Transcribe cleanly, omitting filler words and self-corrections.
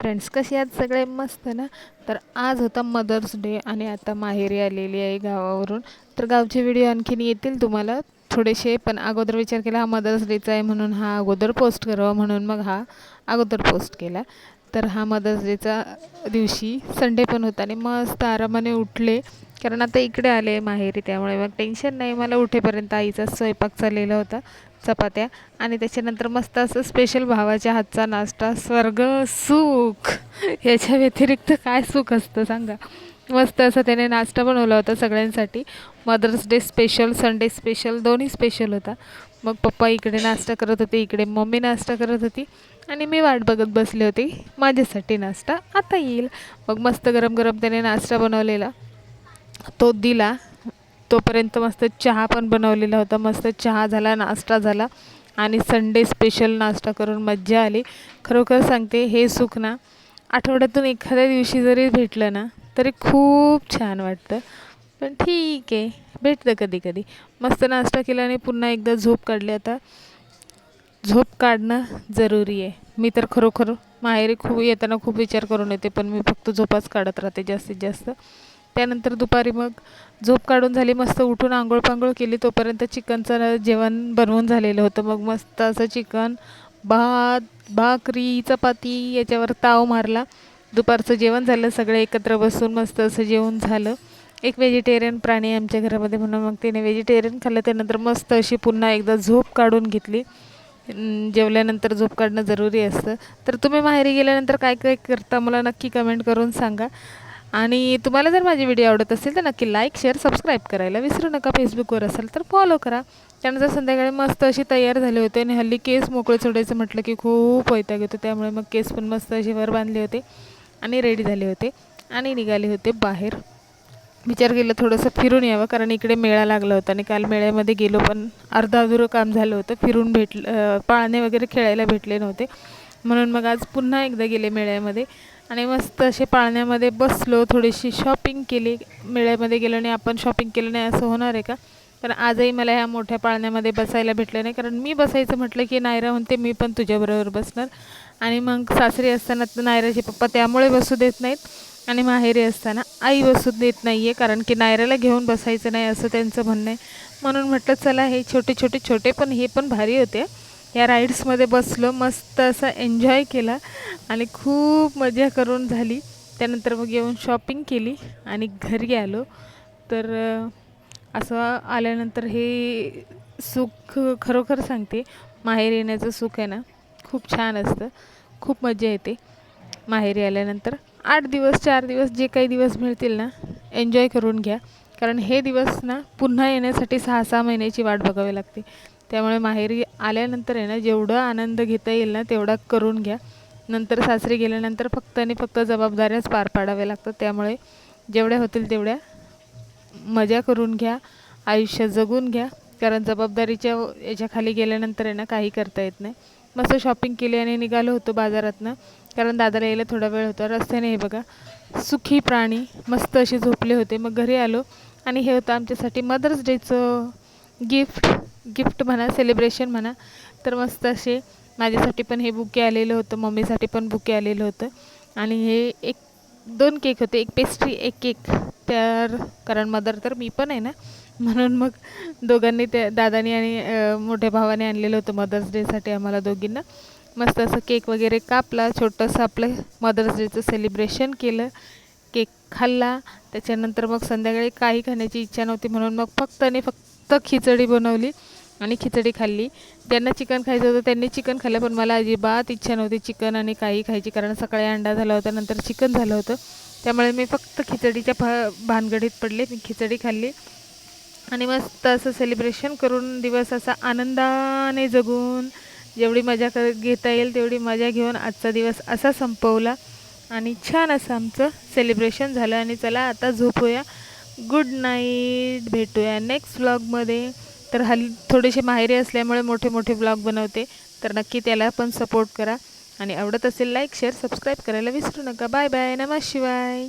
Friends, कसे आहात सगळे? मस्त ना. तर आज होता मदर्स डे आणि आता माहेरी आलेली आहे गावावरून. तर गावचे व्हिडिओ आणखीन येतील तुम्हाला थोडेसे, पण अगोदर विचार केला हा मदर्स डेचा आहे म्हणून हा अगोदर पोस्ट करावा, म्हणून मग हा अगोदर पोस्ट केला. तर हा मदर्स डेचा दिवशी संडे पण होता आणि मस्त आरामाने उठले, कारण आता इकडे आले माहेरी, त्यामुळे मग टेन्शन नाही. मला उठेपर्यंत आईचा स्वयंपाक चाललेला होता, चपात्या, आणि त्याच्यानंतर मस्त असं स्पेशल भावाच्या हातचा नाश्ता. स्वर्ग सुख, याच्या व्यतिरिक्त काय सुख असतं सांगा. मस्त असं त्याने नाश्ता बनवला होता सगळ्यांसाठी. Mother's Day special, Sunday special, दोन्ही स्पेशल होता. मग पप्पा इकडे नाश्ता करत होते, इकडे मम्मी नाश्ता करत होती, आणि मी वाट बघत बसले होते माझ्यासाठी नाश्ता आता येईल. मग मस्त गरम गरम त्याने नाश्ता बनवलेला तो दिला. तोपर्यंत मस्त चहा पण बनवलेला होता. मस्त चहा झाला, नाश्ता झाला, आणि संडे स्पेशल नाश्ता करून मज्जा आली. खरोखर सांगते, हे सुख ना आठवड्यातून एखाद्या दिवशी जरी भेटलं ना तरी खूप छान वाटतं. पण ठीक आहे, भेटतं कधी कधी. मस्त नाश्ता केला आणि पुन्हा एकदा झोप काढली. आता झोप काढणं जरुरी आहे. मी तर खरोखर माहेरी खूप येताना खूप विचार करून येते, पण मी फक्त झोपाच काढत राहते जास्तीत जास्त. त्यानंतर दुपारी मग झोप काढून झाली, मस्त उठून आंघोळ पांघोळ केली. तोपर्यंत चिकनचं जेवण बनवून झालेलं होतं. मग मस्त असं चिकन, भात, भाकरी, चपाती याच्यावर ताव मारला. दुपारचं जेवण झालं, सगळे एकत्र बसून मस्त असं जेवण झालं. एक व्हेजिटेरियन प्राणी आहे आमच्या घरामध्ये, म्हणून मग तिने व्हेजिटेरियन खाल्लं. त्यानंतर मस्त अशी पुन्हा एकदा झोप काढून घेतली. जेवल्यानंतर झोप काढणं जरुरी असतं. तर तुम्ही माहेरी गेल्यानंतर काय काय करता मला नक्की कमेंट करून सांगा. आणि तुम्हाला जर माझे व्हिडिओ आवडत असेल तर नक्की लाईक, शेअर, सबस्क्राईब करायला विसरू नका. फेसबुकवर असेल तर फॉलो करा. त्यानंतर संध्याकाळी मस्त अशी तयार झाले होते, आणि हल्ली केस मोकळे सोडायचं म्हटलं की खूप वैताग येतो, त्यामुळे मग केस पण मस्त असे वर बांधले होते आणि रेडी झाले होते आणि निघाले होते बाहेर. विचार केला थोडंसं फिरून यावं, कारण इकडे मेळा लागला होता आणि काल मेळ्यामध्ये गेलो पण अर्धा अधुरं काम झालं होतं. फिरून पाळणे वगैरे खेळायला भेटले नव्हते, म्हणून मग आज पुन्हा एकदा गेले मेळ्यामध्ये आणि मस्त असे पाळण्यामध्ये बसलो. थोडीशी शॉपिंग केली. मेळ्यामध्ये गेलो आणि आपण शॉपिंग केलं नाही असं होणार आहे का? पण आजही मला ह्या मोठ्या पाळण्यामध्ये बसायला भेटलं नाही, कारण मी बसायचं म्हटलं की नायरा म्हणते मी पण तुझ्याबरोबर बसणार. आणि मग सासरी असताना नायराचे पप्पा त्यामुळे बसू देत नाहीत, आणि माहेरी असताना आई बसू देत नाही आहे, कारण की नायराला घेऊन बसायचं नाही असं त्यांचं म्हणणं आहे. म्हणून म्हटलं चला, हे छोटे छोटे छोटे पण हे पण भारी होते. या राईड्समध्ये बसलो, मस्त असं एन्जॉय केला आणि खूप मजा करून झाली. त्यानंतर मग येऊन शॉपिंग केली आणि घरी आलो. तर असं आल्यानंतर हे सुख, खरोखर सांगते, माहेरी येण्याचं सुख आहे ना खूप छान असतं. खूप मजा येते माहेरी आल्यानंतर. 8 दिवस 4 दिवस जे काही दिवस मिळतील ना, एन्जॉय करून घ्या, कारण हे दिवस ना पुन्हा येण्यासाठी 6-6 महिन्याची वाट बघावी लागते. त्यामुळे माहेरी आल्यानंतर आहे ना, जेवढा आनंद घेता येईल ना तेवढा करून घ्या. नंतर सासरी गेल्यानंतर फक्त आणि फक्त जबाबदाऱ्याच पार पाडाव्या लागतात. त्यामुळे जेवढ्या होतील तेवढ्या मजा करून घ्या, आयुष्य जगून घ्या, कारण जबाबदारीच्या याच्याखाली गेल्यानंतर आहे ना काही करता येत नाही. मस्त शॉपिंग केली आणि निघालो होतो बाजारातनं, कारण दादाला यायला थोडा वेळ होता. रस्त्याने हे बघा सुखी प्राणी मस्त असे झोपले होते. मग घरी आलो आणि हे होतं आमच्यासाठी मदर्स डेचं गिफ्ट म्हणा, सेलिब्रेशन म्हणा. तर मस्त असे माझ्यासाठी पण हे बुके आलेलं होतं, मम्मीसाठी पण बुके आलेलं होतं, आणि हे 2 केक होते, एक पेस्ट्री एक केक. तर कारण मदर तर मी पण आहे ना, म्हणून मग दोघांनी, त्या दादानी आणि मोठ्या भावाने आणलेलं होतं मदर्स डेसाठी आम्हाला दोघींना. मस्त असं केक वगैरे कापला, छोटंसं आपलं मदर्स डेचं सेलिब्रेशन केलं, केक खाल्ला. त्याच्यानंतर मग संध्याकाळी काही खाण्याची इच्छा नव्हती, म्हणून मग फक्त आणि फक्त खिचडी बनवली आणि खिचडी खाल्ली. ज्यांना चिकन खायचं होतं त्यांनी चिकन खाल्लं, पण मला अजिबात इच्छा नव्हती चिकन आणि काही खायची, कारण सकाळी अंडा झाला होता, नंतर चिकन झालं होतं. त्यामुळे मी फक्त खिचडीच्या भानगडीत पडले. मी खिचडी खाल्ली आणि मस्त असं सेलिब्रेशन करून, दिवस असा आनंदाने जगून, जेवढी मजा घेता येईल तेवढी मजा घेऊन आजचा दिवस असा संपवला. आणि छान असं आमचं सेलिब्रेशन झालं. आणि चला आता झोपूया. Good night. भेटूया नेक्स्ट व्लॉगमध्ये. तर हल्ली थोडेसे माहेरी असल्यामुळे मोठे मोठे व्लॉग बनवते, तर नक्की त्याला पण सपोर्ट करा. आणि आवडत असेल लाईक, शेअर, सबस्क्राईब करायला विसरू नका. Bye bye. नमः शिवाय.